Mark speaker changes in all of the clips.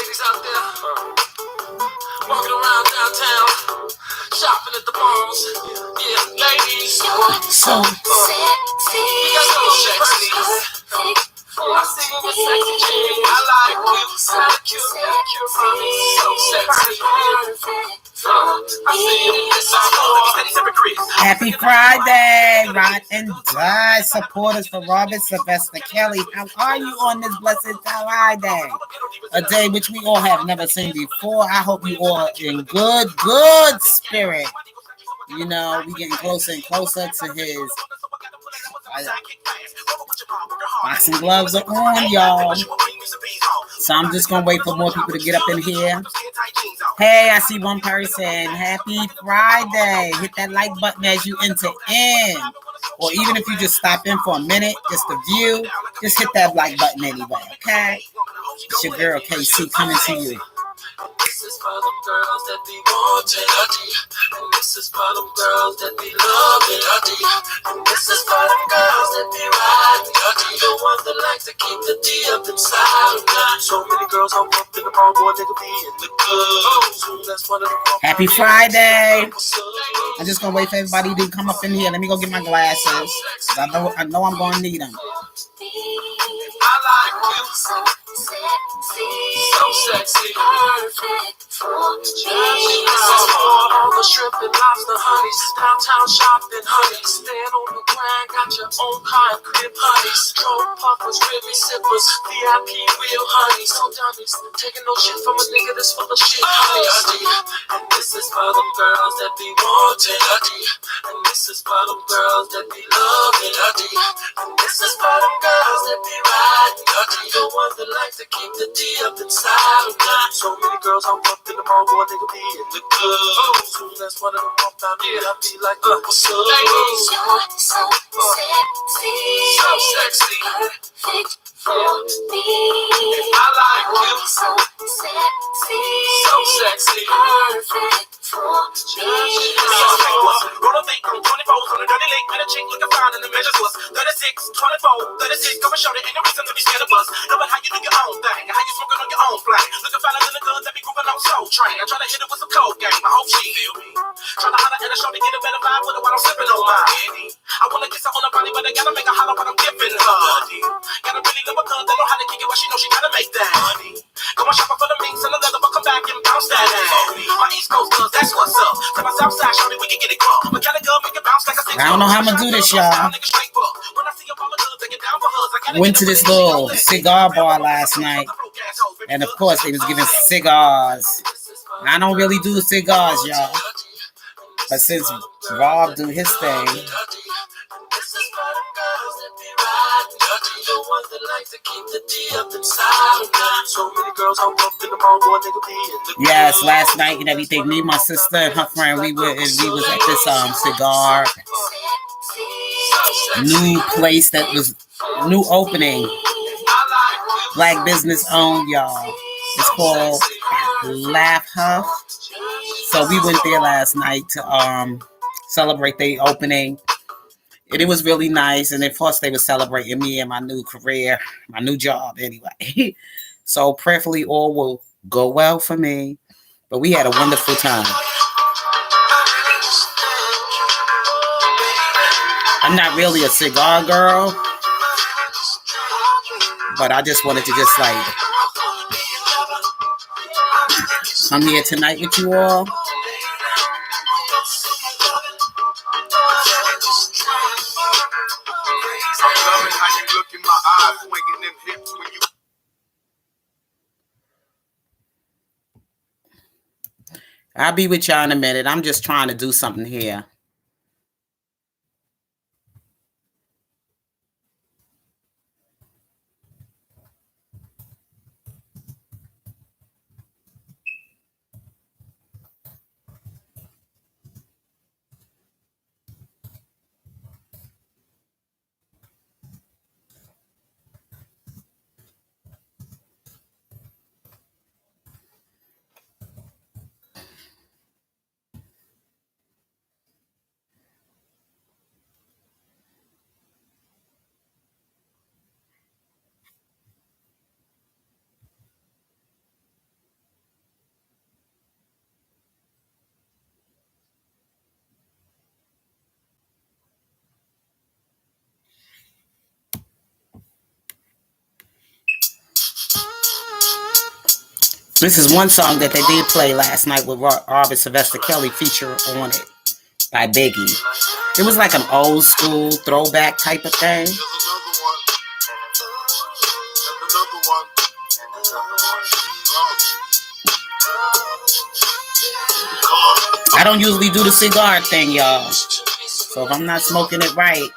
Speaker 1: ladies out there walking around downtown, shopping at the malls. Yeah, ladies.
Speaker 2: So
Speaker 1: sexy. You guys know sexy. I sing with a sexy chick. I like you. Cute, mommy. So sexy.
Speaker 2: Happy Friday, Rod and Die supporters for Robert Sylvester Kelly. How are you on this blessed Friday? A day which we all have never seen before. I hope you all are in good spirit. You know, we getting closer and closer to his boxing gloves are on, y'all. So I'm just gonna wait for more people to get up in here. Hey, I see one person. Happy Friday. Hit that like button as you enter in. Or even if you just stop in for a minute, just to view, just hit that like button anyway, okay? It's your girl KC coming to you.
Speaker 1: This is for them girls that be wanting a D. And this is for them girls that be loving a D. And this is for them girls that be riding a D. The ones that like to keep the D up inside of them. So many girls hop up in the mall, boy, nigga be in the club. That's one of them.
Speaker 2: Happy Friday. I'm just gonna wait for everybody to come up in here. Let me go get my glasses. I know I'm gonna need them.
Speaker 1: I like you. So sexy. Perfect for me. All the shrimp and lobster honeys. Downtown shopping honeys. Stand on the grind, got your own car and crib honeys. Stroke puffers, ribby sippers, VIP real honeys. So dummies, taking no shit from a nigga that's full of shit. Honey, and this is for them girls that be wanting a D. And this is for them girls that be loving a D. And this is for them girls that be riding a D. The ones that like to keep the D up inside of them. So many girls hop up in the mall, boy, nigga be in the club. Soon as one of them walk down here, I be like, what's up? Ladies, you're so sexy. So sexy. Perfect for me. I like you. So sexy. So sexy. Perfect for me. Roll a fake on 24 on a dirty lake. Met a chick looking fine and the measures was 36, 24, 36. Come and show the ain't no reason to be scared of us. Know how you do your own thing. How you smoking on your own flag. Looking finer than the guns that be grooving on Soul Train. I try to hit it with some cold game. I hope she feel me. Trying to holler at a show to get a better vibe with her while I'm sipping on mine. I wanna kiss her on the body, but I gotta make her holler when I'm giving her. Gotta really love her cause they know how to kick it while she know she gotta make that money. Go and shopping for the minks and the leather, but come back and bounce that ass. My East Coast cuz that's what's up. To my South Side, shorty, we can get it crunk. But gotta go make it bounce like a
Speaker 2: I don't know how I'm gonna do this, y'all. Went to this little cigar bar last night, and of course they was giving cigars. I don't really do cigars, y'all, but since Rob do his thing, yes, last night and everything. Me, my sister, and her friend, we was at this cigar new place that was new opening, black business owned, y'all. It's called Laugh Huff. So we went there last night to celebrate their opening. And it was really nice. And of course they were celebrating me and my new career, my new job anyway. So prayerfully all will go well for me. But we had a wonderful time. I'm not really a cigar girl, but I just wanted to just like come here tonight with you all. I'll be with y'all in a minute. I'm just trying to do something here. This is one song that they did play last night with Robert Sylvester Kelly feature on it by Biggie. It was like an old school throwback type of thing. I don't usually do the cigar thing, y'all. So if I'm not smoking it right.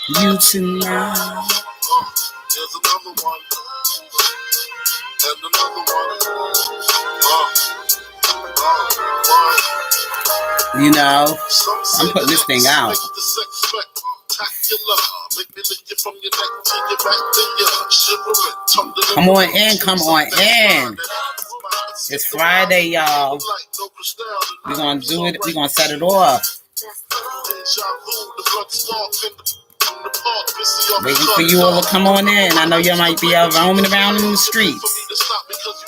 Speaker 2: You tonight.
Speaker 1: There's another one. And another one.
Speaker 2: You know, I'm putting this thing out. Come on in, come on in. It's Friday, y'all. We're gonna do it, we're gonna set it off. Waiting for you all to come on in. I know you might be out roaming around in the streets.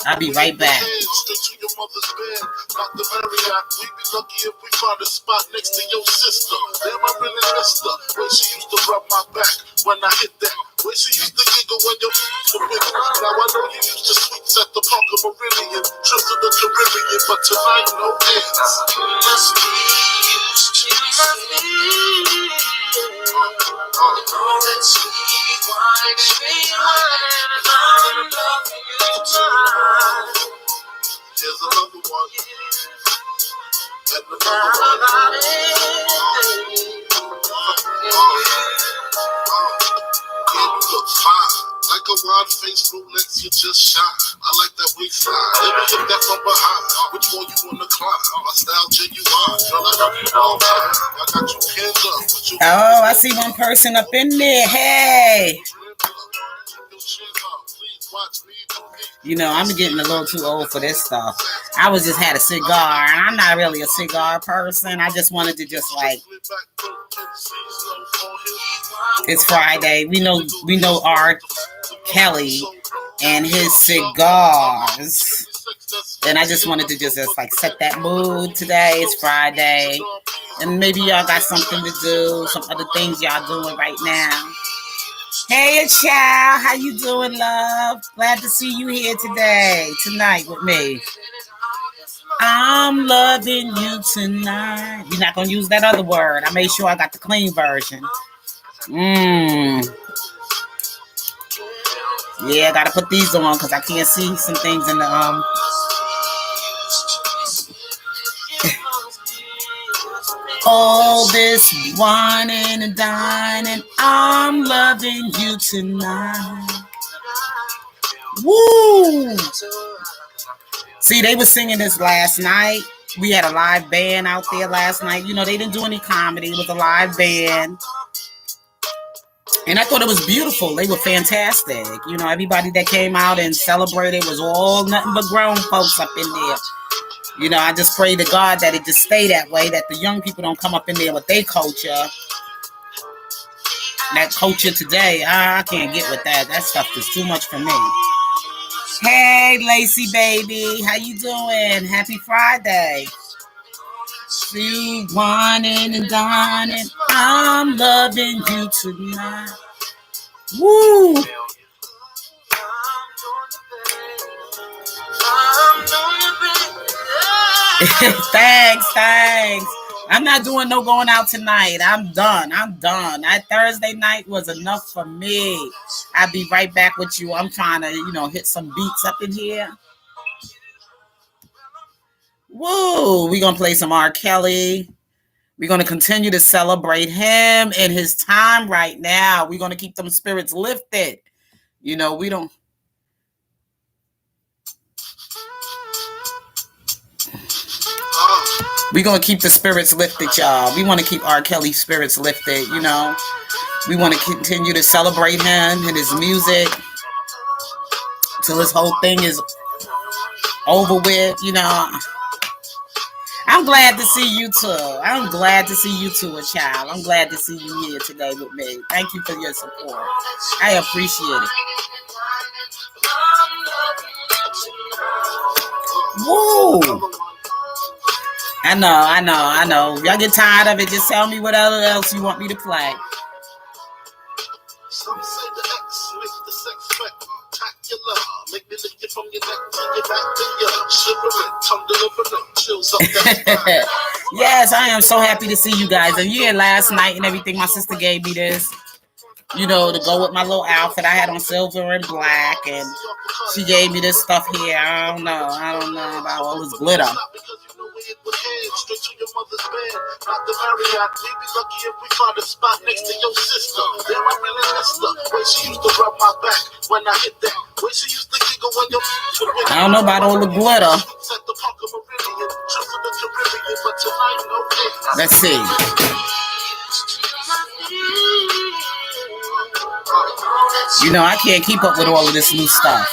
Speaker 2: I'll be right back.
Speaker 1: Not the Marriott, we'd be lucky if we found a spot next to your sister. Damn, I really missed her. Way she used to rub my back when I hit that. Way she used to giggle when your were bigger. Now I know you used to sweets at the Parker Meridien, trips to the Caribbean, but tonight no ends. Must be used to my feet. All that sweet wine, sweet wine, and I'm loving you tonight. Here's another one. And another one. You look fine. Like a wide-faced Rolex, you just shine. I like that waistline. Let me hit that from behind. Which one you wanna climb? My style genuine. Girl, I love you all time. I got you pinned up.
Speaker 2: Oh, I see one person up in there. Hey. You know, I'm getting a little too old for this stuff. I was just had a cigar, and I'm not really a cigar person. I just wanted to just like, it's Friday. We know R. Kelly and his cigars. And I just wanted to just like set that mood today. It's Friday. And maybe y'all got something to do, some other things y'all doing right now. Hey, child, how you doing, love? Glad to see you here tonight with me. I'm loving you tonight. You're not going to use that other word. I made sure I got the clean version. Yeah, I got to put these on because I can't see some things in the... All this whining and dining, I'm loving you tonight. Woo! See, they were singing this last night. We had a live band out there last night. You know, they didn't do any comedy. It was a live band. And I thought it was beautiful. They were fantastic. You know, everybody that came out and celebrated was all nothing but grown folks up in there. You know, I just pray to God that it just stay that way, that the young people don't come up in there with their culture. That culture today, I can't get with that. That stuff is too much for me. Hey, Lacey, baby. How you doing? Happy Friday. See you whining and dining. I'm loving you tonight. Woo! Thanks. I'm not doing no going out tonight. I'm done. That Thursday night was enough for me. I'll be right back with you. I'm trying to, hit some beats up in here. Woo! We're going to play some R. Kelly. We're going to continue to celebrate him and his time right now. We're going to keep them spirits lifted. We don't... We're going to keep the spirits lifted, y'all. We want to keep R. Kelly's spirits lifted, We want to continue to celebrate him and his music till this whole thing is over with, I'm glad to see you too. I'm glad to see you too, child. I'm glad to see you here today with me. Thank you for your support. I appreciate it. Woo! I know. If y'all get tired of it, just tell me what else you want me to play.
Speaker 1: Some say the X makes the sex spectacular. Make me lick it from your neck to your back to your shivering, tongue delivering, chills up that.
Speaker 2: Yes, I am so happy to see you guys. And yeah, last night and everything, my sister gave me this, you know, to go with my little outfit. I had on silver and black, and she gave me this stuff here. I don't know about all this glitter. I don't know about all the glitter. Let's see. You know, I can't keep up with all of this new stuff.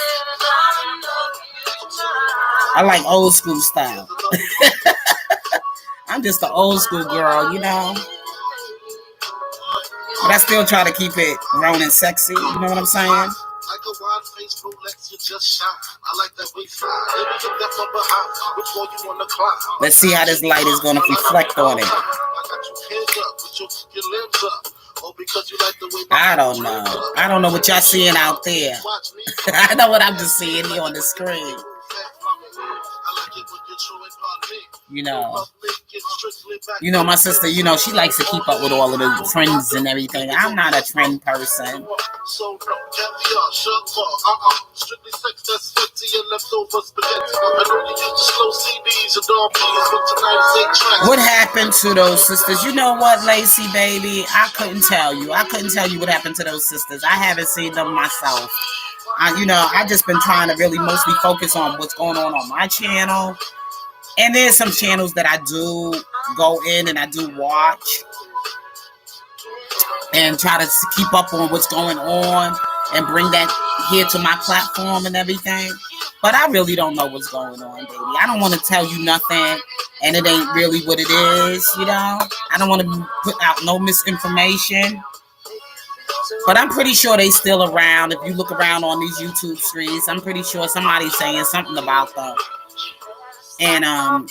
Speaker 2: I like old school style. I'm just an old school girl, you know. But I still try to keep it grown and sexy, you know what I'm saying?
Speaker 1: Like a wide face Rolex, you just shine. I like that waistline. Let me get that from behind. Which one you wanna climb?
Speaker 2: Let's see how this light is gonna reflect on it.
Speaker 1: I got your hands up, with your limbs up. Oh, because you like the way
Speaker 2: I don't know. I don't know what y'all seeing out there. I know what I'm just seeing here on the screen. You know, my sister, you know, she likes to keep up with all of the trends and everything. I'm not a trend person. What happened to those sisters? You know what, Lacey, baby? I couldn't tell you. I couldn't tell you what happened to those sisters. I haven't seen them myself. You know, I just been trying to really mostly focus on what's going on my channel. And there's some channels that I do go in and I do watch and try to keep up on what's going on and bring that here to my platform and everything. But I really don't know what's going on, baby. I don't want to tell you nothing and it ain't really what it is, you know. I don't want to put out no misinformation. But I'm pretty sure they still around. If you look around on these YouTube streets, I'm pretty sure somebody's saying something about them. And I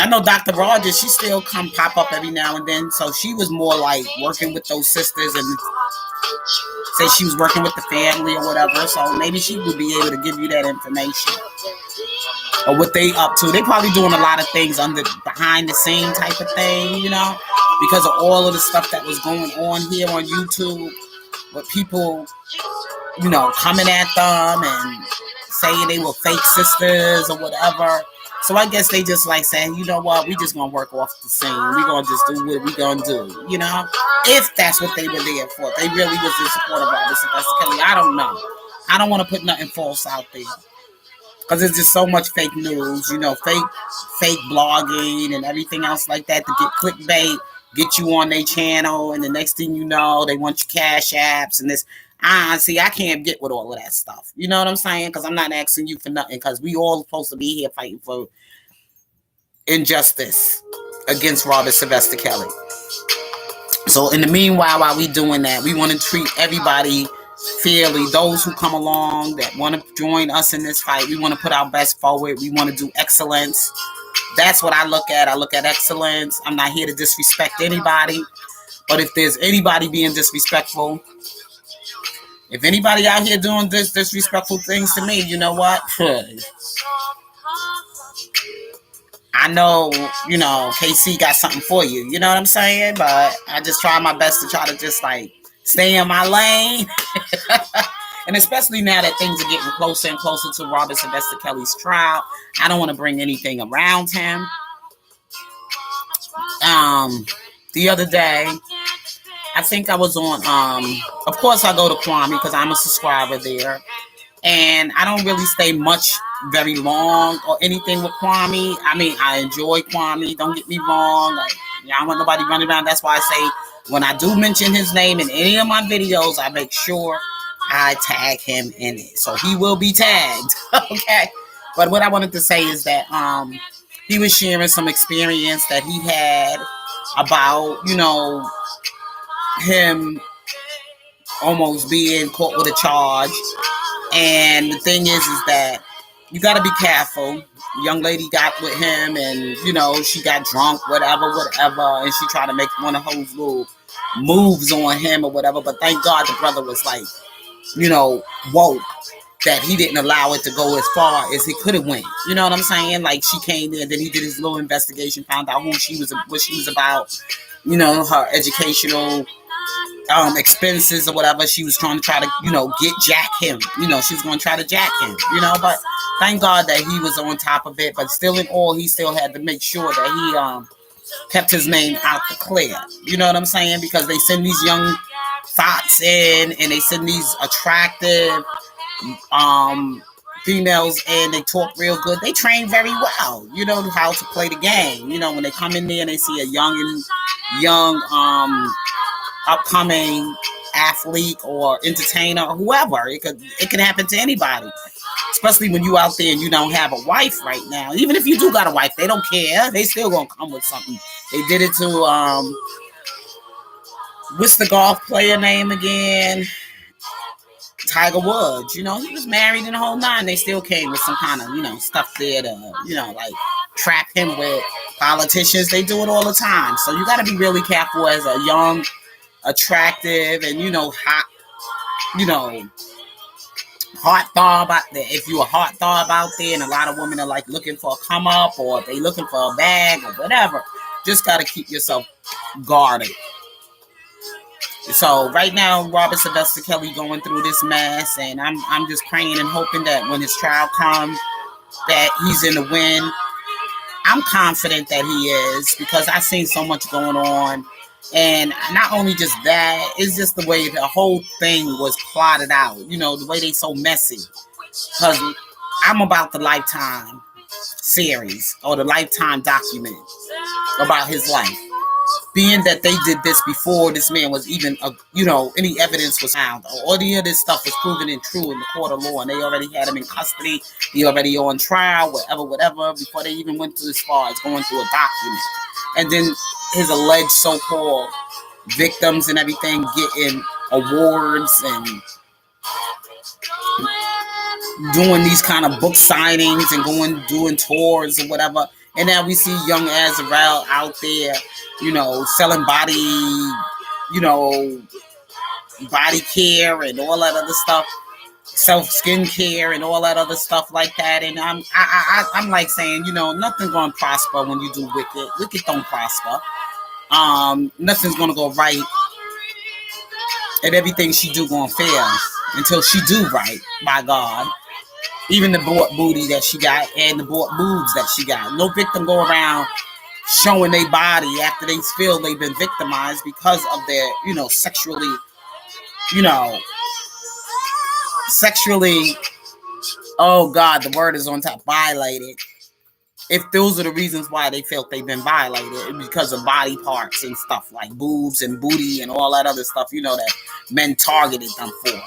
Speaker 2: know Dr. Rogers, she still come pop up every now and then. So she was more like working with those sisters and say she was working with the family or whatever. So maybe she would be able to give you that information. Or what they up to. They probably doing a lot of things behind the scene type of thing, you know, because of all of the stuff that was going on here on YouTube with people, you know, coming at them and saying they were fake sisters or whatever. So I guess they just like saying, you know what, we just gonna work off the scene. We gonna just do what we gonna do, you know? If that's what they were there for. If they really was in support of Robert Sylvester Kelly, I don't know. I don't want to put nothing false out there. Because there's just so much fake news, you know, fake blogging and everything else like that to get clickbait, get you on their channel, and the next thing you know, they want your cash apps and this. See, I can't get with all of that stuff. You know what I'm saying? Because I'm not asking you for nothing. Because we all supposed to be here fighting for injustice against Robert Sylvester Kelly. So in the meanwhile, while we doing that, we want to treat everybody fairly. Those who come along that want to join us in this fight, we want to put our best forward. We want to do excellence. That's what I look at. I look at excellence. I'm not here to disrespect anybody. But if there's anybody being disrespectful, if anybody out here doing disrespectful things to me, you know what? I know, you know, KC got something for you. You know what I'm saying? But I just try my best to try to just like stay in my lane. And especially now that things are getting closer and closer to Robert Sylvester Kelly's trial, I don't want to bring anything around him. The other day, I think I was on, of course I go to Kwame because I'm a subscriber there. And I don't really stay very long or anything with Kwame. I mean, I enjoy Kwame. Don't get me wrong. Like, I don't want nobody running around. That's why I say when I do mention his name in any of my videos, I make sure I tag him in it. So he will be tagged. Okay. But what I wanted to say is that he was sharing some experience that he had about, you know, him almost being caught with a charge. And the thing is that you got to be careful. Young lady got with him and, you know, she got drunk, whatever. And she tried to make one of her little moves on him or whatever. But thank God the brother was like, woke, that he didn't allow it to go as far as he could have went. You know what I'm saying? Like, she came in, then he did his little investigation, found out what she was about, her educational expenses or whatever. She was trying to jack him. She was going to try to jack him, but thank God that he was on top of it. But still in all, he still had to make sure that he kept his name out the clear. You know what I'm saying? Because they send these young thoughts in, and they send these attractive females, and they talk real good. They train very well, how to play the game. When they come in there and they see a young upcoming athlete or entertainer or whoever, it can happen to anybody. Especially when you out there and you don't have a wife right now. Even if you do got a wife, they don't care. They still gonna come with something. They did it to what's the golf player name again? Tiger Woods. He was married in the whole nine. They still came with some kind of, stuff there to, like trap him with. Politicians, they do it all the time. So you got to be really careful as a young, attractive, and, hot, hot tharb out there. If you're a hot tharb out there, and a lot of women are like looking for a come up, or if they looking for a bag or whatever, just got to keep yourself guarded. So right now, Robert Sylvester Kelly going through this mess, and I'm just praying and hoping that when his trial comes, that he's in the win. I'm confident that he is, because I've seen so much going on, and not only just that, it's just the way the whole thing was plotted out. The way they so messy. Because I'm about the Lifetime series or the Lifetime document about his life. Being that they did this before this man was even, any evidence was found. All of this stuff was proven and true in the court of law, and they already had him in custody. He already on trial, whatever, before they even went to as far as going through a document. And then his alleged so-called victims and everything getting awards and doing these kind of book signings and doing tours or whatever. And now we see young Azrael out there, selling body care and all that other stuff, skin care and all that other stuff like that. And I'm like saying, nothing's gonna prosper when you do wicked. Wicked don't prosper. Nothing's gonna go right, and everything she do gonna fail until she do right, by God. Even the bought booty that she got and the bought boobs that she got. No victim go around showing their body after they feel they've been victimized because of their, sexually, oh God, the word is on top, violated. If those are the reasons why they felt they've been violated, because of body parts and stuff like boobs and booty and all that other stuff, that men targeted them for.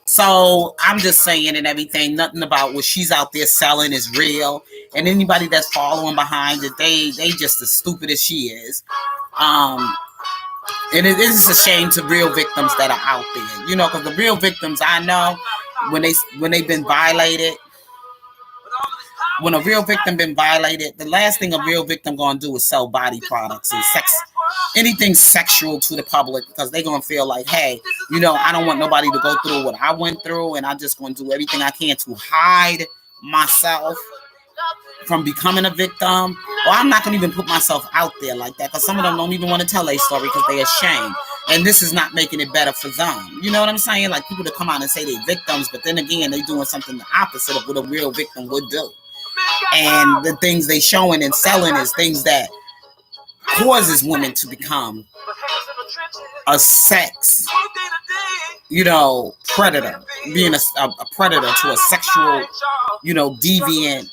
Speaker 2: So I'm just saying, and everything, nothing about what she's out there selling is real. And anybody that's following behind it, they just as stupid as she is. And it is a shame to real victims that are out there, because the real victims I know, when they've been violated, when a real victim been violated, the last thing a real victim gonna do is sell body products and anything sexual to the public, because they're gonna feel like, hey, I don't want nobody to go through what I went through, and I'm just gonna do everything I can to hide myself from becoming a victim. Or I'm not gonna even put myself out there like that, because some of them don't even want to tell their story because they're ashamed. And this is not making it better for them. You know what I'm saying? Like, people that come out and say they're victims, but then again, they doing something the opposite of what a real victim would do. And the things they showing and selling is things that causes women to become a sex, predator, being a predator to a sexual, deviant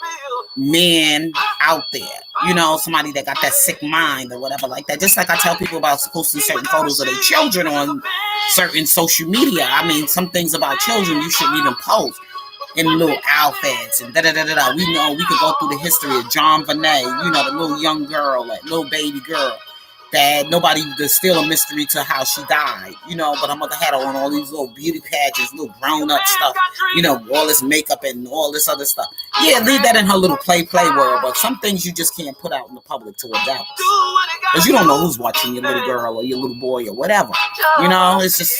Speaker 2: man out there, somebody that got that sick mind or whatever like that. Just like I tell people about posting certain photos of their children on certain social media. I mean, some things about children you shouldn't even post in little outfits and da-da-da-da-da. We know we could go through the history of John Bonet, the little young girl, that little baby girl that nobody, there's still a mystery to how she died, you know, but her mother had her on all these little beauty pageants, little grown-up stuff, you know, all this makeup and all this other stuff. Yeah, leave that in her little play world, but some things you just can't put out in the public to adults, because you don't know who's watching your little girl or your little boy or whatever, you know. It's just,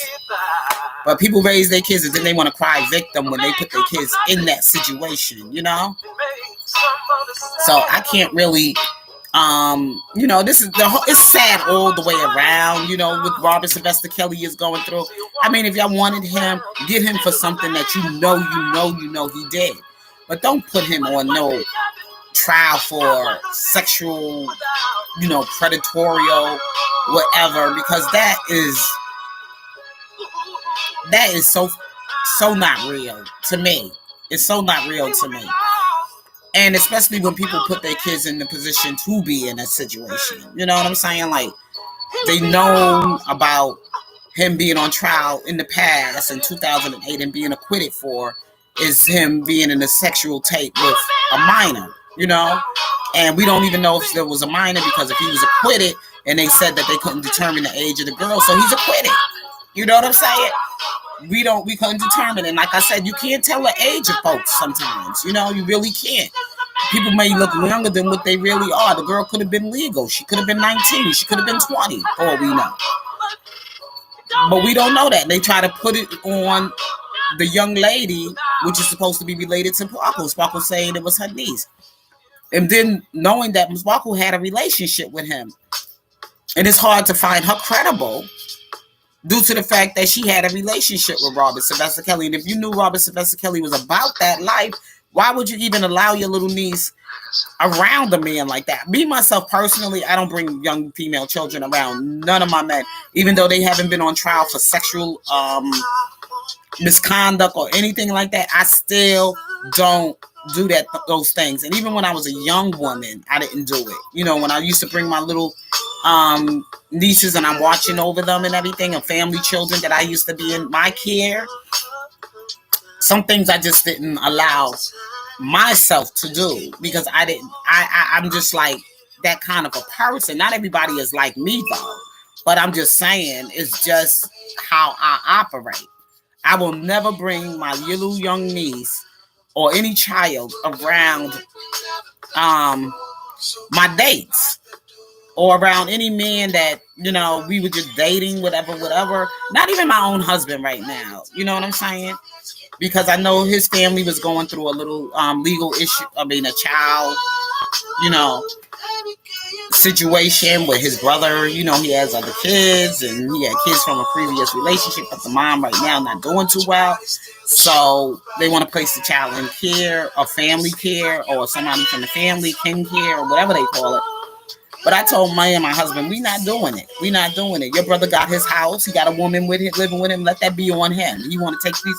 Speaker 2: but people raise their kids and then they want to cry victim when they put their kids in that situation, you know. So I can't really, you know, this is it's sad all the way around, you know, with Robert Sylvester Kelly is going through. I mean, if y'all wanted him, get him for something that you know he did, but don't put him on no trial for sexual, you know, predatorial, whatever, because that is so not real to me. It's so not real to me. And especially when people put their kids in the position to be in a situation. You know what I'm saying? Like, they know about him being on trial in the past in 2008 and being acquitted for is him being in a sexual tape with a minor, you know? And we don't even know if there was a minor, because if he was acquitted and they said that they couldn't determine the age of the girl, so he's acquitted. You know what I'm saying? We couldn't determine it. Like I said, you can't tell the age of folks sometimes. You know, you really can't. People may look younger than what they really are. The girl could have been legal. She could have been 19. She could have been 20, for all we know. But we don't know that. They try to put it on the young lady, which is supposed to be related to Sparkle. Sparkle saying it was her niece. And then knowing that Sparkle had a relationship with him. And it's hard to find her credible due to the fact that she had a relationship with Robert Sylvester Kelly. And if you knew Robert Sylvester Kelly was about that life, why would you even allow your little niece around a man like that? Me, myself, personally, I don't bring young female children around none of my men, even though they haven't been on trial for sexual misconduct or anything like that. I still don't do those things. And even when I was a young woman, I didn't do it. You know, when I used to bring my little nieces and I'm watching over them and everything, and family children that I used to be in my care, some things I just didn't allow myself to do, because I'm just like that kind of a person. Not everybody is like me though, but I'm just saying it's just how I operate. I will never bring my little young niece or any child around my dates or around any man that, you know, we were just dating, whatever. Not even my own husband right now. You know what I'm saying? Because I know his family was going through a little legal issue. I mean, a child, you know, situation with his brother. You know, he has other kids and he had kids from a previous relationship, but the mom right now not doing too well. So they want to place the child in care or family care, or somebody from the family, kin care, or whatever they call it. But I told my husband, we not doing it. We not doing it. Your brother got his house. He got a woman with him, living with him. Let that be on him. He want to take these,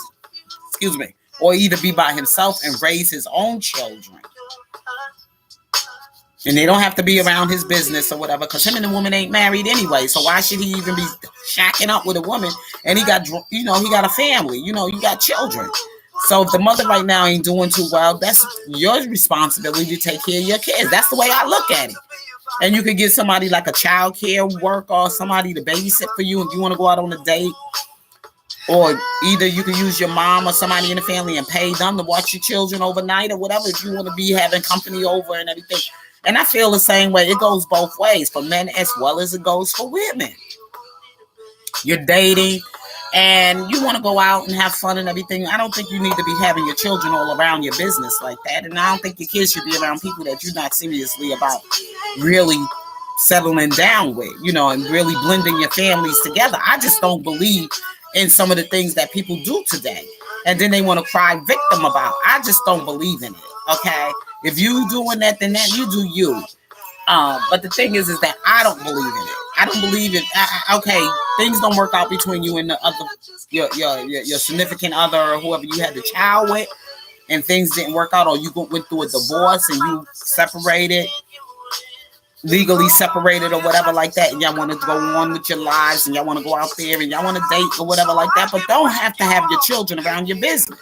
Speaker 2: or either be by himself and raise his own children. And they don't have to be around his business or whatever, because him and the woman ain't married anyway. So why should he even be shacking up with a woman? And he got, you know, he got a family. You know, you got children. So if the mother right now ain't doing too well, that's your responsibility to take care of your kids. That's the way I look at it. And you could get somebody like a child care worker or somebody to babysit for you if you want to go out on a date. Or either you can use your mom or somebody in the family and pay them to watch your children overnight or whatever, if you want to be having company over and everything. And I feel the same way. It goes both ways for men as well as it goes for women. You're dating and you want to go out and have fun and everything. I don't think you need to be having your children all around your business like that. And I don't think your kids should be around people that you're not seriously about really settling down with, you know, and really blending your families together. I just don't believe in some of the things that people do today. And then they want to cry victim about. I just don't believe in it. Okay. If you doing that, then that you do you. But the thing is that I don't believe in it. I don't believe it. Okay, things don't work out between you and the other, your significant other or whoever you had the child with, and things didn't work out, or you went through a divorce and you separated, legally separated or whatever like that, and y'all want to go on with your lives and y'all want to go out there and y'all want to date or whatever like that, but don't have to have your children around your business.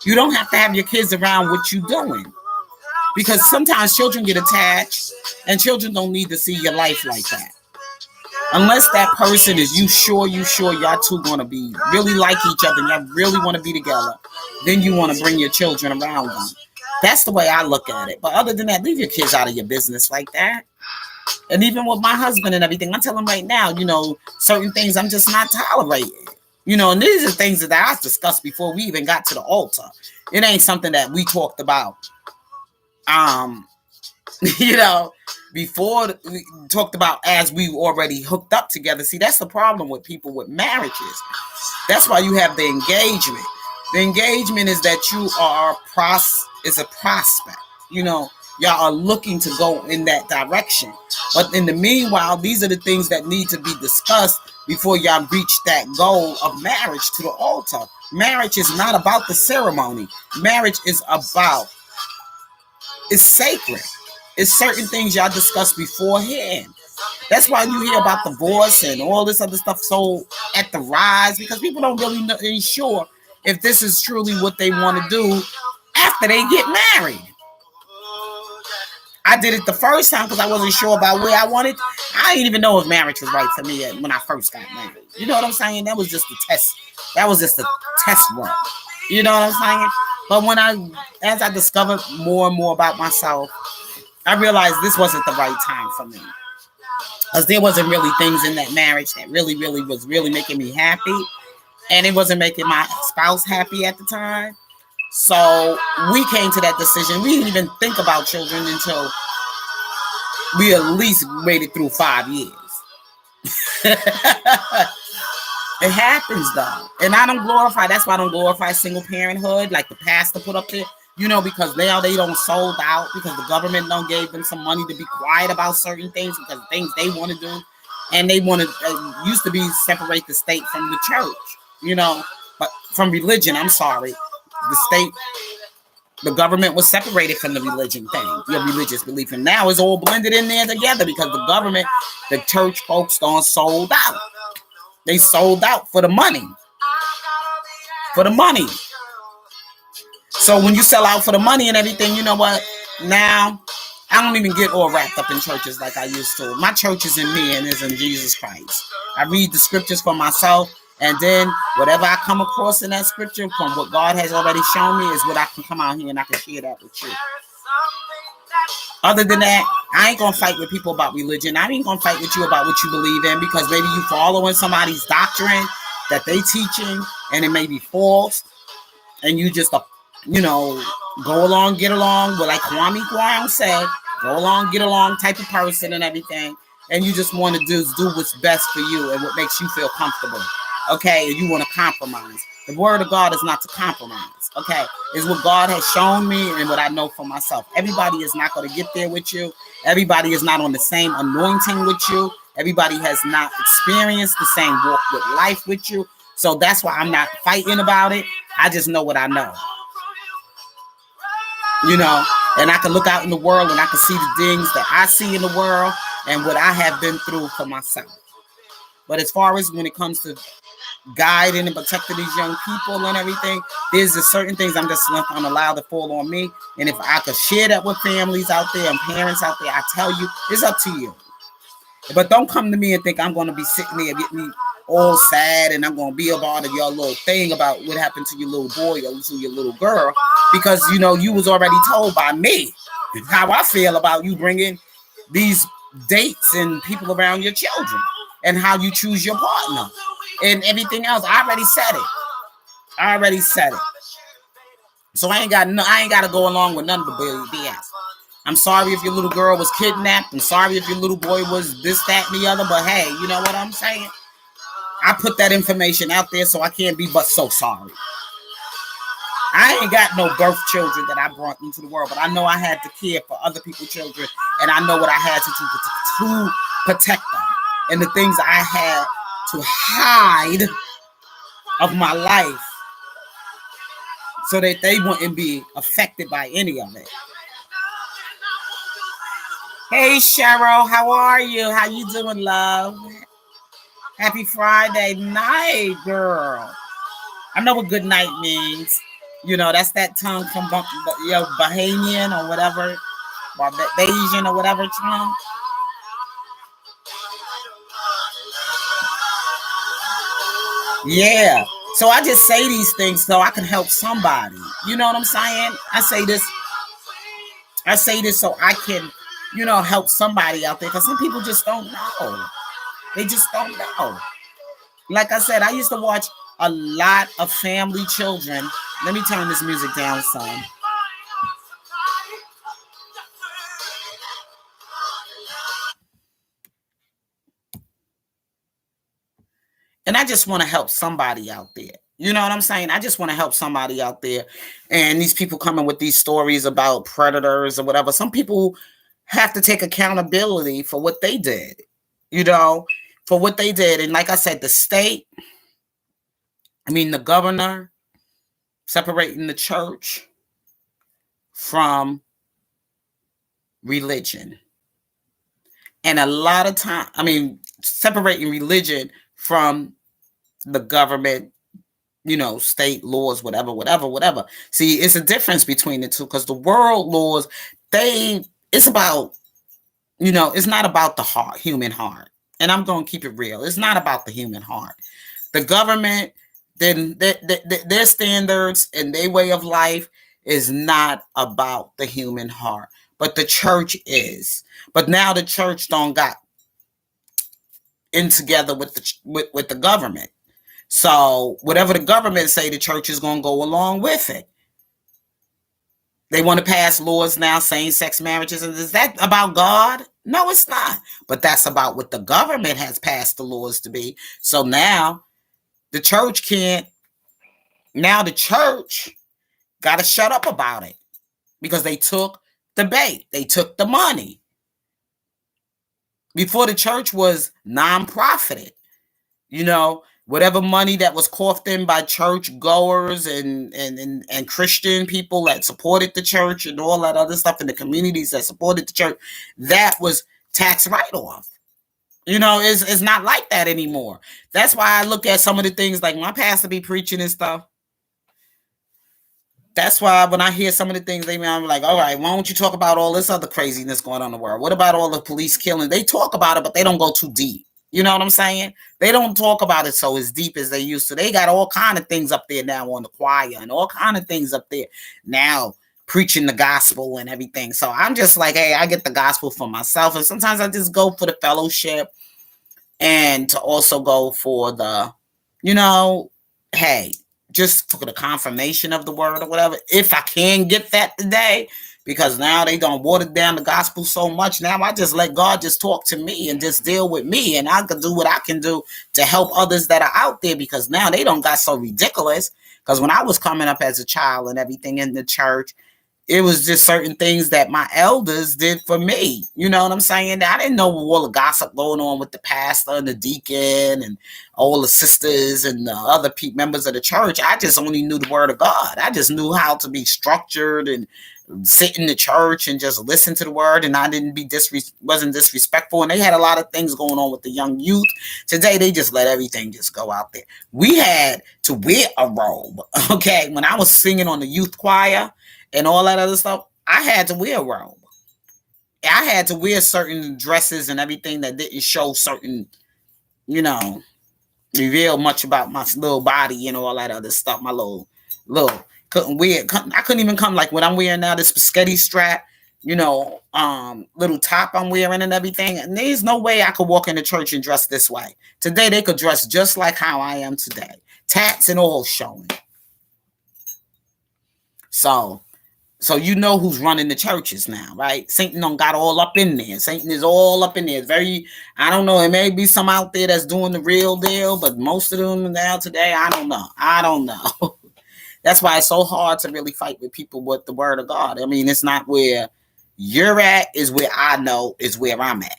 Speaker 2: You don't have to have your kids around what you're doing. Because sometimes children get attached And children don't need to see your life like that. Unless that person is you sure y'all two gonna be really like each other and y'all really want to be together, then you want to bring your children around them. That's the way I look at it. But other than that, leave your kids out of your business like that. And even with my husband and everything, I tell him right now, certain things I'm just not tolerating. And these are things that I discussed before we even got to the altar. It ain't something that we talked about. Before we talked about as we already hooked up together. See, that's the problem with people with marriages. That's why you have the engagement. The engagement is that you are is a prospect. Y'all are looking to go in that direction. But in the meanwhile, these are the things that need to be discussed before y'all reach that goal of marriage to the altar. Marriage is not about the ceremony. Marriage is it's sacred. It's certain things y'all discussed beforehand. That's why you hear about divorce and all this other stuff so at the rise, because people don't really know sure if this is truly what they want to do after they get married. I did it the first time because I wasn't sure about where I wanted. I didn't even know if marriage was right for me when I first got married. You know what I'm saying? That was just the test. That was just a test run. You know what I'm saying? But as I discovered more and more about myself, I realized this wasn't the right time for me. Because there wasn't really things in that marriage that really was really making me happy. And it wasn't making my spouse happy at the time. So we came to that decision. We didn't even think about children until we at least made it through 5 years. It happens though. And that's why I don't glorify single parenthood like the pastor put up there. Because now they don't sold out because the government don't gave them some money to be quiet about certain things because things they want to do. And they want to, used to be separate the state from the church, but from religion, I'm sorry. The government was separated from the religion thing, your religious belief. And now it's all blended in there together because the church folks don't sold out. They sold out for the money. So when you sell out for the money and everything, you know what? Now, I don't even get all wrapped up in churches like I used to. My church is in me and is in Jesus Christ. I read the scriptures for myself, and then whatever I come across in that scripture from what God has already shown me is what I can come out here and I can share that with you. Other than that, I ain't going to fight with people about religion. I ain't going to fight with you about what you believe in because maybe you following somebody's doctrine that they teaching and it may be false, and you just go along, get along, but like KwameBrown said, go along, get along type of person and everything. And you just want to do what's best for you and what makes you feel comfortable. Okay, and you want to compromise. The word of God is not to compromise. Okay, it's what God has shown me and what I know for myself. Everybody is not going to get there with you. Everybody is not on the same anointing with you. Everybody has not experienced the same walk with life with you. So that's why I'm not fighting about it. I just know what I know. And I can look out in the world and I can see the things that I see in the world and what I have been through for myself. But as far as when it comes to guiding and protecting these young people and everything, there's just certain things I'm just not going to allow to fall on me. And if I could share that with families out there and parents out there, I tell you, it's up to you. But don't come to me and think I'm going to be sitting there getting me all sad and I'm going to be about your little thing about what happened to your little boy or to your little girl, because you was already told by me how I feel about you bringing these dates and people around your children and how you choose your partner and everything else. I already said it. So I ain't got to go along with none of the BS. I'm sorry if your little girl was kidnapped. I'm sorry if your little boy was this, that, and the other. But hey, you know what I'm saying? I put that information out there, so I can't be but so sorry. I ain't got no birth children that I brought into the world, but I know I had to care for other people's children, and I know what I had to do to protect them and the things I had to hide of my life so that they wouldn't be affected by any of it. Hey, Cheryl, how are you? How you doing, love? Happy Friday night, girl. I know what good night means. That's that tongue from Bahamian or whatever. Barbadian or whatever it's from. Yeah. So I just say these things so I can help somebody. You know what I'm saying? I say this so I can, help somebody out there, because some people just don't know. They just don't know. Like I said, I used to watch a lot of family children. Let me turn this music down some. And I just want to help somebody out there. You know what I'm saying? I just want to help somebody out there. And these people coming with these stories about predators or whatever. Some people have to take accountability for what they did, for what they did. And like I said, the governor separating the church from religion. And a lot of time, separating religion from the government, state laws, whatever. See, it's a difference between the two, because the world laws, it's about, it's not about the heart, human heart. And I'm going to keep it real. It's not about the human heart. The government, then their standards and their way of life is not about the human heart, but the church is. But now the church don't got in together with the government. So whatever the government say, the church is going to go along with it. They want to pass laws now, same-sex marriages. And is that about God? No, it's not. But that's about what the government has passed the laws to be. So now the church can't. Now the church got to shut up about it, because they took the bait. They took the money. Before, the church was non-profited. Whatever money that was coughed in by church goers and Christian people that supported the church and all that other stuff in the communities that supported the church, that was tax write-off. It's not like that anymore. That's why I look at some of the things like my pastor be preaching and stuff. That's why when I hear some of the things, I'm like, all right, why don't you talk about all this other craziness going on in the world? What about all the police killing? They talk about it, but they don't go too deep. You know what I'm saying? They don't talk about it so as deep as they used to. They got all kind of things up there now on the choir and all kind of things up there now preaching the gospel and everything. So I'm just like, hey, I get the gospel for myself. And sometimes I just go for the fellowship and to also go for the, hey, just for the confirmation of the word or whatever. If I can get that today, because now they don't water down the gospel so much. Now I just let God just talk to me and just deal with me, and I can do what I can do to help others that are out there, because now they don't got so ridiculous. Because when I was coming up as a child and everything in the church, it was just certain things that my elders did for me. You know what I'm saying? I didn't know all the gossip going on with the pastor and the deacon and all the sisters and the other members of the church. I just only knew the word of God. I just knew how to be structured and sit in the church and just listen to the word, and I wasn't disrespectful. And they had a lot of things going on with the young youth. Today, they just let everything just go out there. We had to wear a robe, okay? When I was singing on the youth choir and all that other stuff, I had to wear a robe. I had to wear certain dresses and everything that didn't show certain, reveal much about my little body and all that other stuff. My little I couldn't even come like what I'm wearing now, this spaghetti strap, little top I'm wearing and everything. And there's no way I could walk into church and dress this way. Today, they could dress just like how I am today. Tats and all showing. So who's running the churches now, right? Satan done got all up in there. Satan is all up in there. It's I don't know, it may be some out there that's doing the real deal, but most of them now today, I don't know. That's why it's so hard to really fight with people with the word of God. It's not where you're at, is where I know is where I'm at.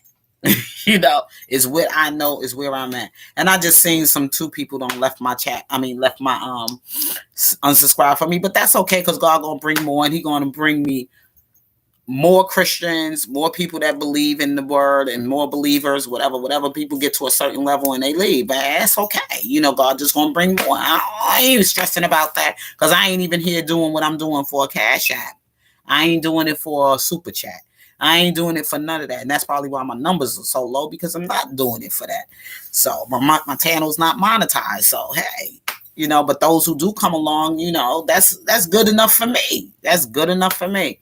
Speaker 2: Is what I know is where I'm at. And I just seen some 2 people don't left my chat. Left my unsubscribe for me, but that's okay, because God gonna bring more, and He gonna bring me more Christians, more people that believe in the word, and more believers, whatever people get to a certain level and they leave. But that's okay. God just gonna bring more. I ain't even stressing about that, because I ain't even here doing what I'm doing for a cash app. I ain't doing it for a super chat. I ain't doing it for none of that. And that's probably why my numbers are so low, because I'm not doing it for that. So my channel's not monetized. So hey, but those who do come along, that's good enough for me. That's good enough for me.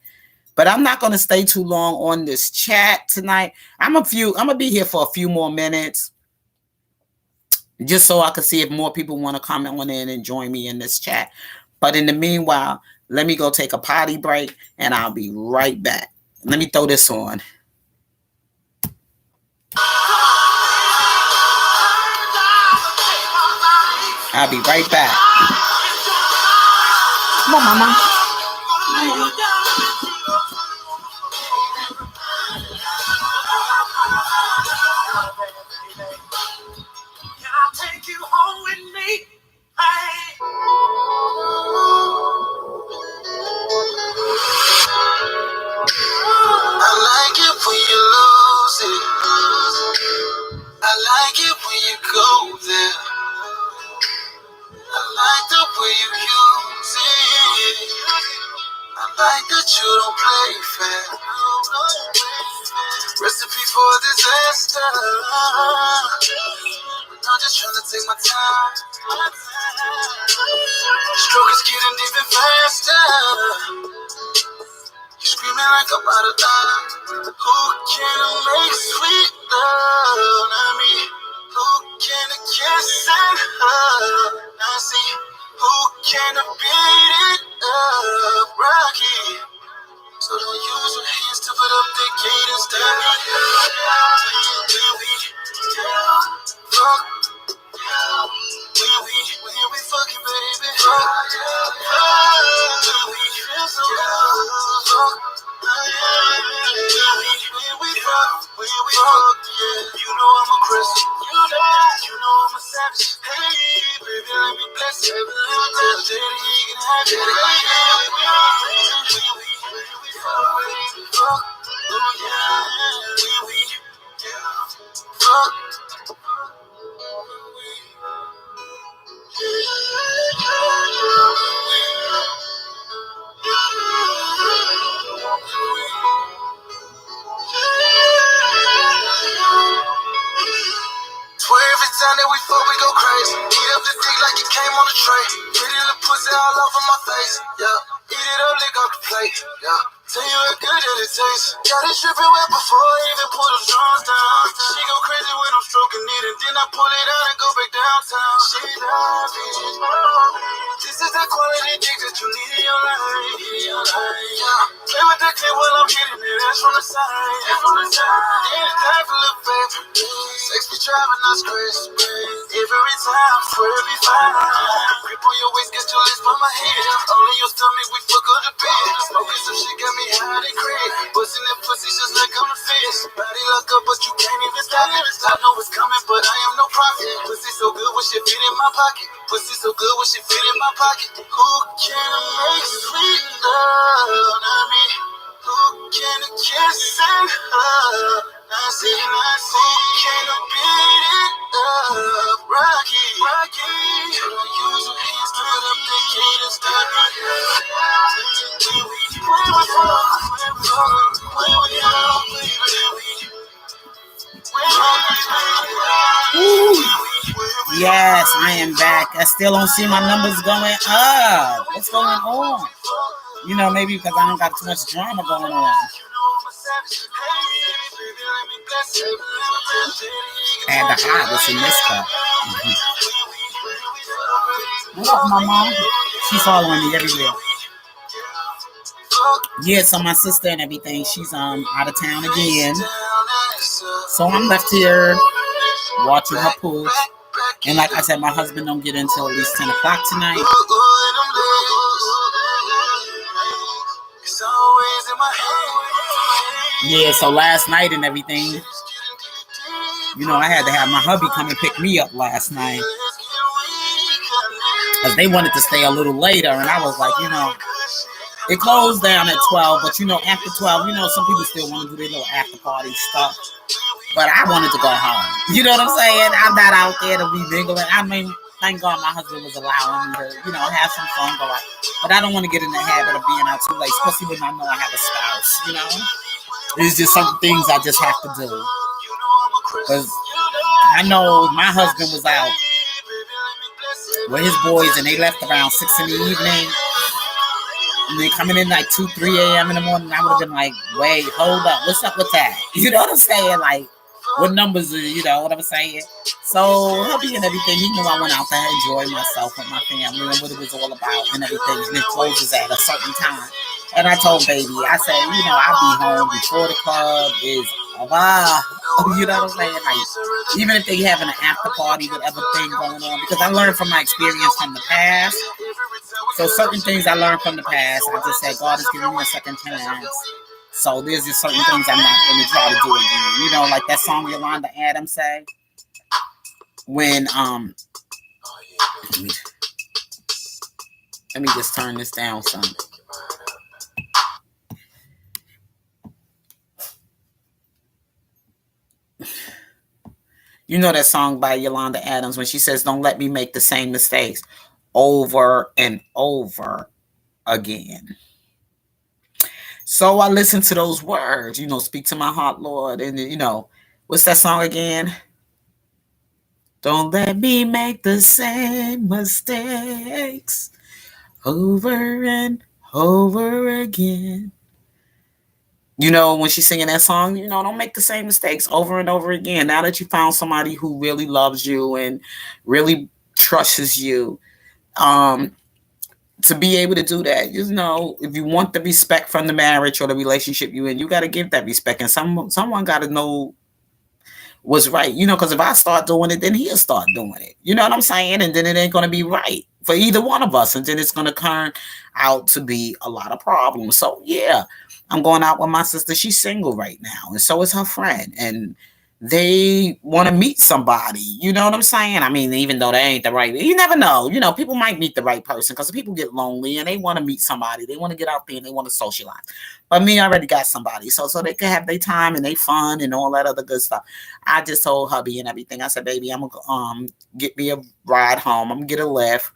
Speaker 2: But I'm not going to stay too long on this chat tonight. I'm going to be here for a few more minutes, just so I can see if more people want to come on in and join me in this chat. But in the meanwhile, let me go take a potty break, and I'll be right back. Let me throw this on. I'll be right back. Come on, Mama.
Speaker 1: Can I take you home with me? Hey. I like it when you lose it. I like it when you go there. I like the way you use it. I like that you don't play fair. Recipe for disaster. I'm just trying to take my time. Stroke is getting deep and faster. You screaming like I'm out of line. Who can make sweet love? Not me. Who can kiss and hug? Not see. Who can beat it up? Rocky. So don't use your hands to put up the gate and stop me. Fuck. When we fucking, baby. Fuck. We feel so good. When we fuck, yeah. You know I'm a Christian. You know I'm a savage. Hey, baby, let me bless you. Tell Daddy he can have it. When we fuck, oh yeah. We fuck. Swear every time that we fuck, we go crazy. Eat up the dick like it came on a tray. Pretty little pussy all over my face. Yeah, eat it up, lick off the plate. Yeah, tell you how good that it tastes. Got it dripping wet before I even put the drums down. She go crazy when I'm stroking it, and then I pull it out and go back downtown. She loves it. This is that quality dick that you need in your life. Yeah, play with that clip while I'm hitting it. That's from the side. Anytime for little baby. Sex be driving us crazy, baby. Every time, swear it be fine. Grip on your waist, get your lips by my head. All in your stomach, we fuck on the bed. Smoking some shit got me high and crazy. Busting that pussy just like I'm a fish. Body lock up, but you can't even stop it. I know it's coming, but I am no prophet. Pussy so good when shit fit in my pocket. Pussy so good when shit fit in my pocket. Who can make sweet love? Not me. Who can kiss and hug? I see. Who can beat it up? Rocky. You don't use your hands to put up the gate and stop me.
Speaker 2: Yes, I am back. I still don't see my numbers going up. What's going on? Maybe because I don't got too much drama going on. I had to hide this in this cup. What up, my mom? She's following me everywhere. Yeah, so my sister and everything, she's out of town again. So I'm left here watching her push. And like I said, my husband don't get in until at least 10 o'clock tonight. Yeah, so last night and everything, I had to have my hubby come and pick me up last night. Because they wanted to stay a little later. And I was like, it closed down at 12. But, after 12, some people still want to do their little after party stuff. But I wanted to go home. You know what I'm saying? I'm not out there to be mingling. I mean, thank God my husband was allowing me to, have some fun, go out. But I don't want to get in the habit of being out too late, especially when I know I have a spouse, It's just some things I just have to do. Because I know my husband was out with his boys and they left around 6 in the evening. And they coming in like 2, 3 a.m. in the morning. I would have been like, wait, hold up. What's up with that? You know what I'm saying? Like, what numbers are, you know what I'm saying? So, hubby and everything, he knew I went out there and enjoy myself with my family and what it was all about and everything. And it closes at a certain time. And I told baby, I said, you know, I'll be home before the club is over. You know what I'm saying? Like, even if they having an after party, whatever thing going on, because I learned from my experience from the past. So certain things I learned from the past, I just said, God is giving me a second chance. So there's just certain things I'm not going to try to do again. You know, like that song Yolanda Adams say, when let me just turn this down some. You know that song by Yolanda Adams when she says, don't let me make the same mistakes over and over again. So I listened to those words, you know, speak to my heart, Lord. And, you know, what's that song again? Don't let me make the same mistakes over and over again. You know, when she's singing that song, you know, don't make the same mistakes over and over again. Now that you found somebody who really loves you and really trusts you, to be able to do that, you know, if you want the respect from the marriage or the relationship you in, you got to give that respect. And someone got to know what's right, you know, because if I start doing it, then he'll start doing it. You know what I'm saying? And then it ain't going to be right for either one of us. And then it's going to turn out to be a lot of problems. So, yeah, I'm going out with my sister. She's single right now. And so is her friend. And they want to meet somebody. You know what I'm saying? I mean, even though they ain't the right, you never know. You know, people might meet the right person because people get lonely and they want to meet somebody. They want to get out there and they want to socialize. But me, I already got somebody. So they can have their time and they fun and all that other good stuff. I just told hubby and everything. I said, baby, I'm going to get me a ride home. I'm going to get a lift.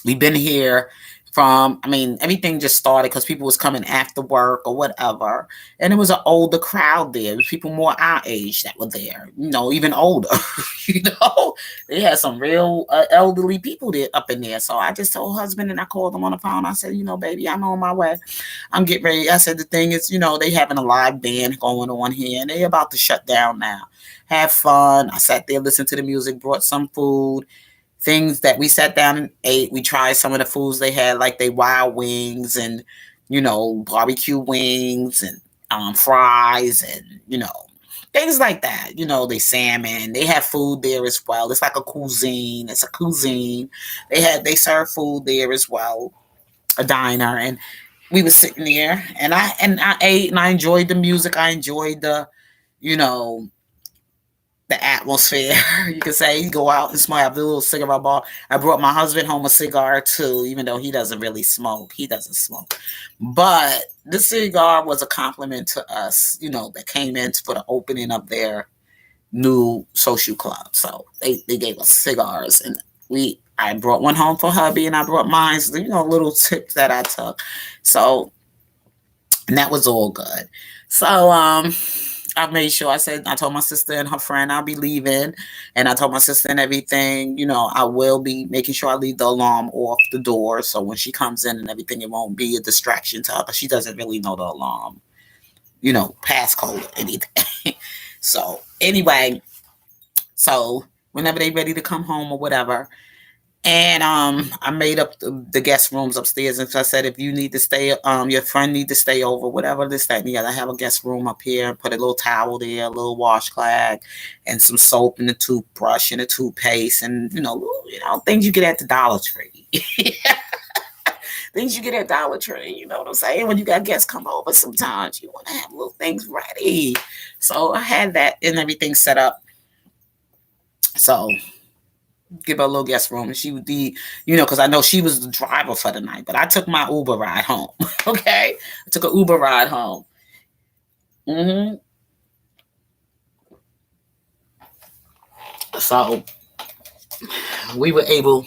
Speaker 2: We've been here from, I mean, everything just started because people was coming after work or whatever. And it was an older crowd there. It was people more our age that were there, you know, even older. You know, they had some real elderly people there up in there. So I just told husband and I called him on the phone. I said, you know, baby, I'm on my way. I'm getting ready. I said, the thing is, you know, they having a live band going on here and they about to shut down now. Have fun. I sat there, listened to the music, brought some food. Things that we sat down and ate. We tried some of the foods they had, like they wild wings and, you know, barbecue wings and fries and, you know, things like that. You know, they salmon. They have food there as well. It's like a cuisine. It's a cuisine. They serve food there as well, a diner. And we were sitting there and I ate and I enjoyed the music. I enjoyed the, you know, the atmosphere. You can say you go out and smoke, have the little cigarette bar. I brought my husband home a cigar too, even though he doesn't really smoke. He doesn't smoke. But the cigar was a compliment to us, you know, that came in for the opening of their new social club. So they gave us cigars and I brought one home for hubby and I brought mine, you know, little tips that I took. So, and that was all good. So, I made sure I told my sister and her friend I'll be leaving. And I told my sister and everything, you know, I will be making sure I leave the alarm off the door. So when she comes in and everything, it won't be a distraction to her because she doesn't really know the alarm, you know, passcode or anything. So anyway, so whenever they ready to come home or whatever, and I made up the guest rooms upstairs. And so I said, if you need to stay, your friend need to stay over, whatever, this, that, and the other. I have a guest room up here. Put a little towel there, a little washcloth, and some soap and a toothbrush and a toothpaste, and you know, things you get at the Dollar Tree. Things you get at Dollar Tree. You know what I'm saying? When you got guests come over, sometimes you want to have little things ready. So I had that and everything set up. So give her a little guest room, and she would be, you know, because I know she was the driver for the night, but I took my Uber ride home. Okay, I took an Uber ride home. So we were able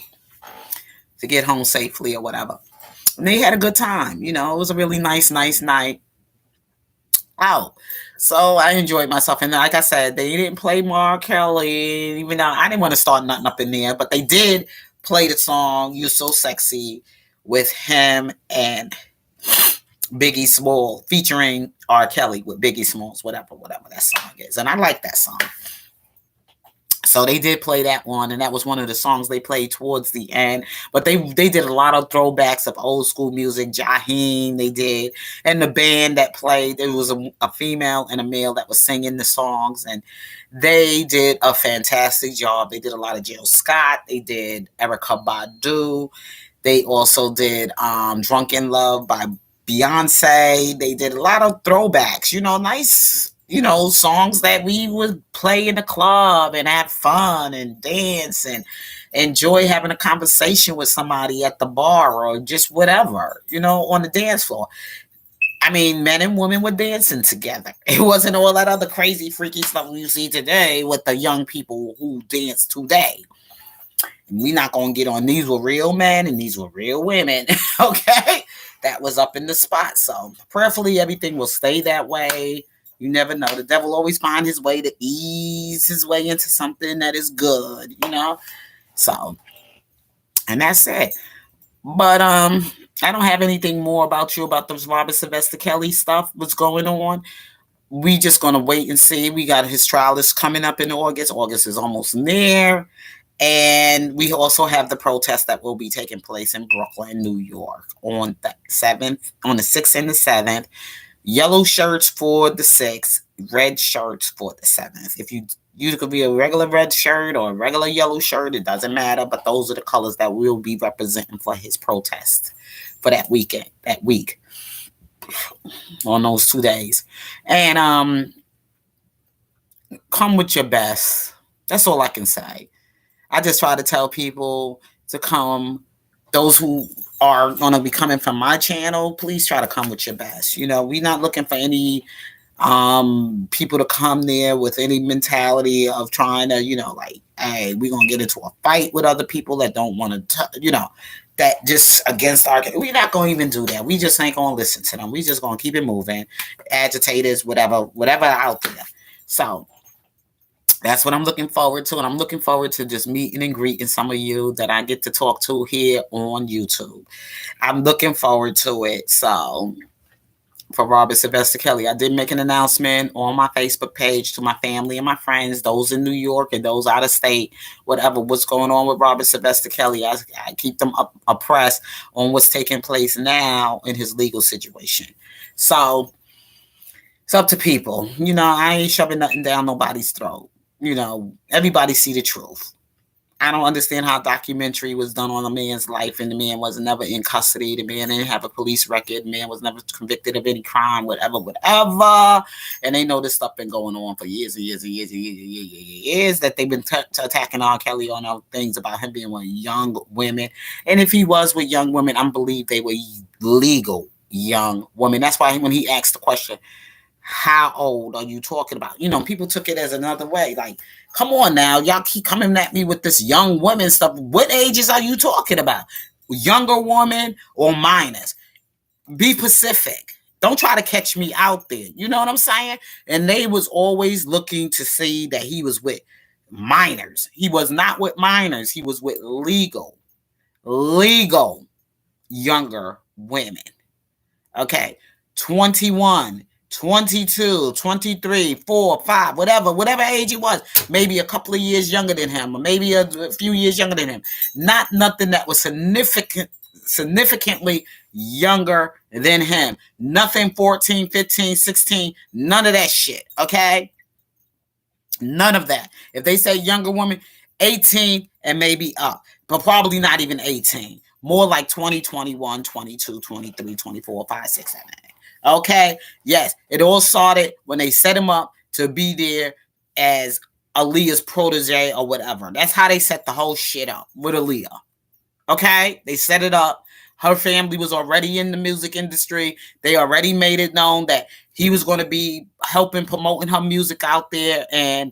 Speaker 2: to get home safely or whatever. And they had a good time. You know, it was a really nice night. out. So I enjoyed myself. And like I said, they didn't play Mark Kelly, even though I didn't want to start nothing up in there, but they did play the song "You're So Sexy" with him and Biggie Small, featuring R. Kelly with Biggie Smalls, whatever that song is. And I like that song. So they did play that one, and that was one of the songs they played towards the end. But they did a lot of throwbacks of old school music. Jaheim, they did, and the band that played, there was a female and a male that was singing the songs, and they did a fantastic job. They did a lot of Jill Scott. They did Erykah Badu. They also did "Drunk in Love" by Beyonce. They did a lot of throwbacks. Nice, songs that we would play in the club and have fun and dance and enjoy having a conversation with somebody at the bar or just whatever, on the dance floor. I mean, men and women were dancing together. It wasn't all that other crazy, freaky stuff you see today with the young people who dance today. And we're not going to get on. These were real men and these were real women, okay? That was up in the spot. So prayerfully, everything will stay that way. You never know. The devil always finds his way to ease his way into something that is good, So, and that's it. But I don't have anything more about this Robert Sylvester Kelly stuff. What's going on? We just gonna wait and see. We got his trial is coming up in August. August is almost near. And we also have the protest that will be taking place in Brooklyn, New York on the 6th and the 7th. Yellow shirts for the 6th, red shirts for the 7th. If you could be a regular red shirt or a regular yellow shirt, it doesn't matter. But those are the colors that we'll be representing for his protest for that week on those 2 days. And come with your best. That's all I can say. I just try to tell people to come. Those who are going to be coming from my channel, please try to come with your best. We're not looking for any people to come there with any mentality of trying to, hey, we're going to get into a fight with other people that don't want to, that just against our. We're not going to even do that. We just ain't going to listen to them. We just going to keep it moving. Agitators, whatever out there. So that's what I'm looking forward to. And I'm looking forward to just meeting and greeting some of you that I get to talk to here on YouTube. I'm looking forward to it. So for Robert Sylvester Kelly, I did make an announcement on my Facebook page to my family and my friends, those in New York and those out of state, what's going on with Robert Sylvester Kelly. I keep them abreast on what's taking place now in his legal situation. So it's up to people. I ain't shoving nothing down nobody's throat. Everybody see the truth. I don't understand how a documentary was done on a man's life and the man was never in custody. The man didn't have a police record. The man was never convicted of any crime, whatever. And they know this stuff been going on for years and years and years and years that they've been attacking R. Kelly on things about him being with young women. And if he was with young women, I believe they were legal young women. That's why when he asked the question, how old are you talking about? People took it as another way. Like, come on now. Y'all keep coming at me with this young women stuff. What ages are you talking about? Younger woman or minors? Be specific. Don't try to catch me out there. You know what I'm saying? And they was always looking to see that he was with minors. He was not with minors. He was with legal younger women. Okay. 21. 22, 23, 4, 5, whatever age it was, maybe a couple of years younger than him, or maybe a few years younger than him. Not nothing that was significantly younger than him. Nothing 14, 15, 16, none of that shit, okay? None of that. If they say younger woman, 18 and maybe up, but probably not even 18. More like 20, 21, 22, 23, 24, 5, 6, 7, 8. Okay, yes, it all started when they set him up to be there as Aaliyah's protege or whatever. That's how they set the whole shit up with Aaliyah. Okay, they set it up. Her family was already in the music industry. They already made it known that he was going to be helping promoting her music out there and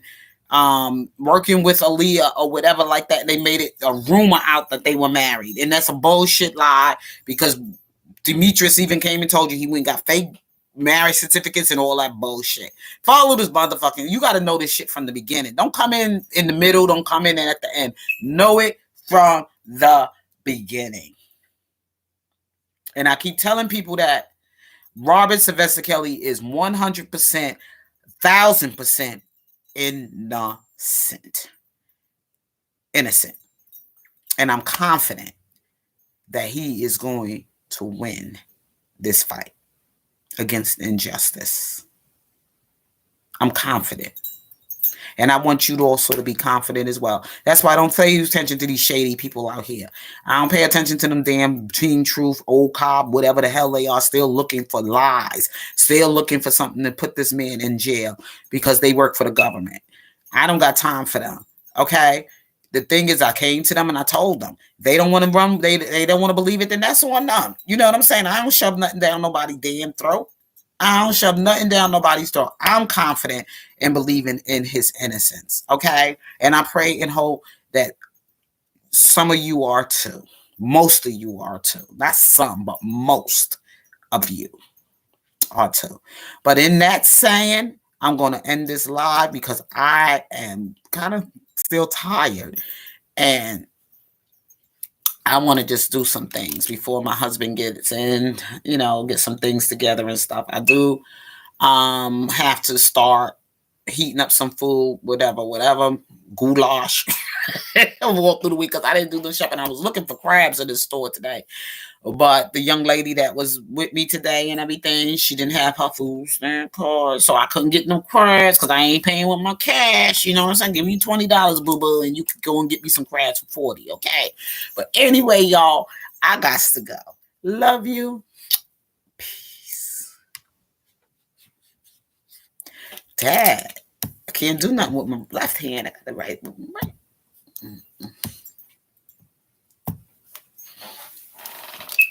Speaker 2: working with Aaliyah or whatever like that. They made it a rumor out that they were married, and that's a bullshit lie because Demetrius even came and told you he went and got fake marriage certificates and all that bullshit. Follow this motherfucking. You got to know this shit from the beginning. Don't come in the middle. Don't come in at the end. Know it from the beginning. And I keep telling people that Robert Sylvester Kelly is 100%, 1,000% innocent. And I'm confident that he is going to win this fight against injustice. I'm confident. And I want you to also to be confident as well. That's why I don't pay attention to these shady people out here. I don't pay attention to them damn Teen Truth, Old Cobb, whatever the hell they are, still looking for lies, still looking for something to put this man in jail because they work for the government. I don't got time for them. Okay? The thing is, I came to them and I told them they don't want to run. They don't want to believe it. Then that's on them. You know what I'm saying? I don't shove nothing down nobody's damn throat. I don't shove nothing down nobody's throat. I'm confident in believing in his innocence. Okay? And I pray and hope that some of you are too. Most of you are too. Not some, but most of you are too. But in that saying, I'm going to end this live because I am kind of still tired. And I want to just do some things before my husband gets in, get some things together and stuff. I do have to start heating up some food, whatever, goulash. I'll walk through the week because I didn't do the shopping. I was looking for crabs in the store today. But the young lady that was with me today and everything, she didn't have her food stamp card. So I couldn't get no crabs because I ain't paying with my cash. You know what I'm saying? Give me $20, boo-boo, and you can go and get me some crabs for $40, okay? But anyway, y'all, I got to go. Love you. Peace. Dad, I can't do nothing with my left hand. I got the right with my right.